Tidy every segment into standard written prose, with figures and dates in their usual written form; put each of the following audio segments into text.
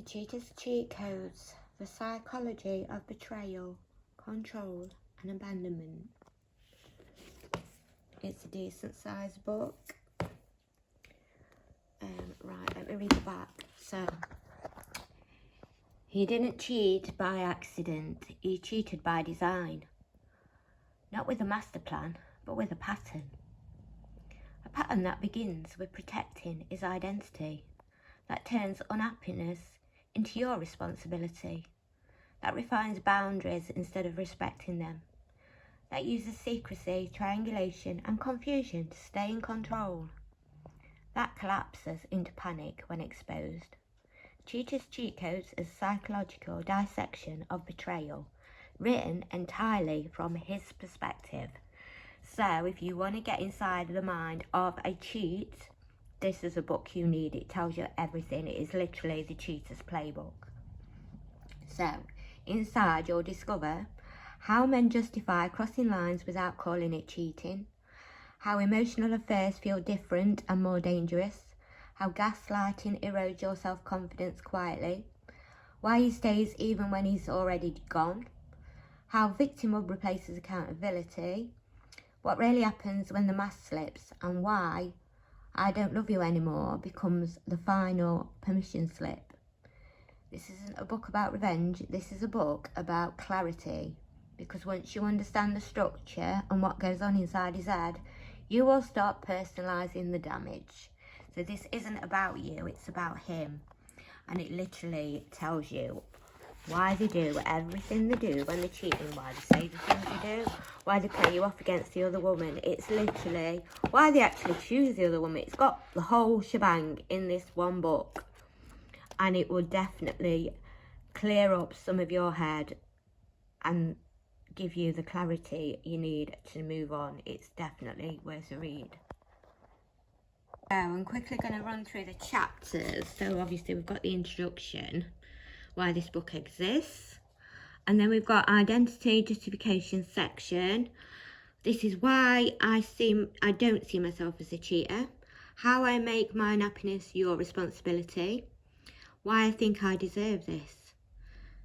Cheater's cheat codes, the psychology of betrayal, control and abandonment. It's a decent sized book. Right, let me read the back. So, he didn't cheat by accident, he cheated by design. Not with a master plan, but with a pattern. A pattern that begins with protecting his identity, that turns unhappiness into your responsibility, that refines boundaries instead of respecting them, that uses secrecy, triangulation and confusion to stay in control, that collapses into panic when exposed. Cheater's cheat codes is a psychological dissection of betrayal, written entirely from his perspective. So if you want to get inside the mind of a cheat, this is a book you need. It tells you everything. It is literally the cheater's playbook. So, inside you'll discover how men justify crossing lines without calling it cheating, how emotional affairs feel different and more dangerous, how gaslighting erodes your self-confidence quietly, why he stays even when he's already gone, how victimhood replaces accountability, what really happens when the mask slips, and why I don't love you anymore becomes the final permission slip. This isn't a book about revenge, this is a book about clarity. Because once you understand the structure and what goes on inside his head, you will stop personalising the damage. So this isn't about you, it's about him. And it literally tells you why they do everything they do when they're cheating, why they say the things they do, why they play you off against the other woman. It's literally why they actually choose the other woman. It's got the whole shebang in this one book. And it will definitely clear up some of your head and give you the clarity you need to move on. It's definitely worth a read. So I'm quickly going to run through the chapters. So obviously we've got the introduction, why this book exists, and then we've got identity justification section. This is why I don't see myself as a cheater, how I make my happiness your responsibility, why I think I deserve this.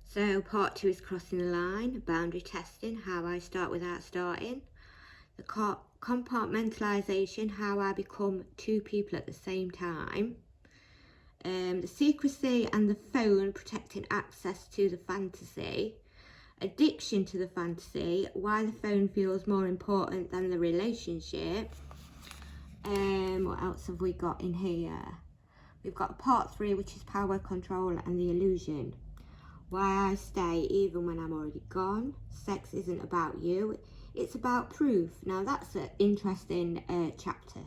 So part 2 is crossing the line, boundary testing, how I start without starting, the compartmentalisation, how I become two people at the same time, the secrecy and the phone protecting access to the fantasy, addiction to the fantasy, why the phone feels more important than the relationship. What else have we got in here? We've got part 3, which is power, control and the illusion, why I stay even when I'm already gone, sex isn't about you, it's about proof. Now that's an interesting chapter.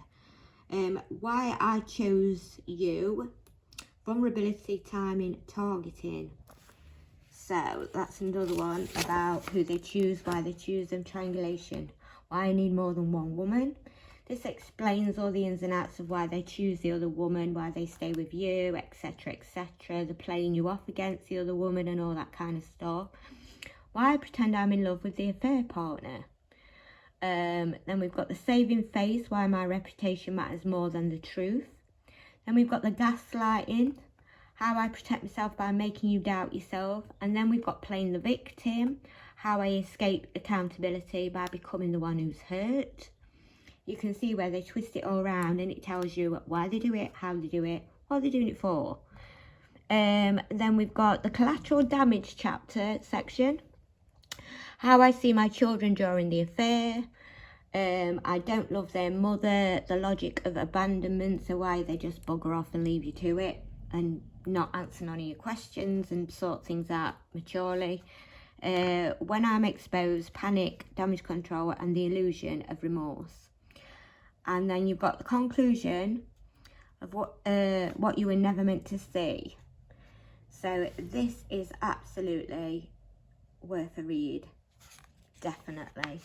Why I chose you, vulnerability, timing, targeting. So that's another one about who they choose, why they choose them, triangulation, why I need more than one woman. This explains all the ins and outs of why they choose the other woman, why they stay with you, etc, etc. They're playing you off against the other woman and all that kind of stuff. Why I pretend I'm in love with the affair partner. Then we've got the saving face, why my reputation matters more than the truth. Then we've got the gaslighting, how I protect myself by making you doubt yourself. And then we've got playing the victim, how I escape accountability by becoming the one who's hurt. You can see where they twist it all around and it tells you why they do it, how they do it, what they're doing it for. Then we've got the collateral damage chapter section, how I see my children during the affair, I don't love their mother, the logic of abandonment, so why they just bugger off and leave you to it and not answer none of your questions and sort things out maturely. When I'm exposed, panic, damage control and the illusion of remorse. And then you've got the conclusion of what you were never meant to see. So this is absolutely worth a read, definitely.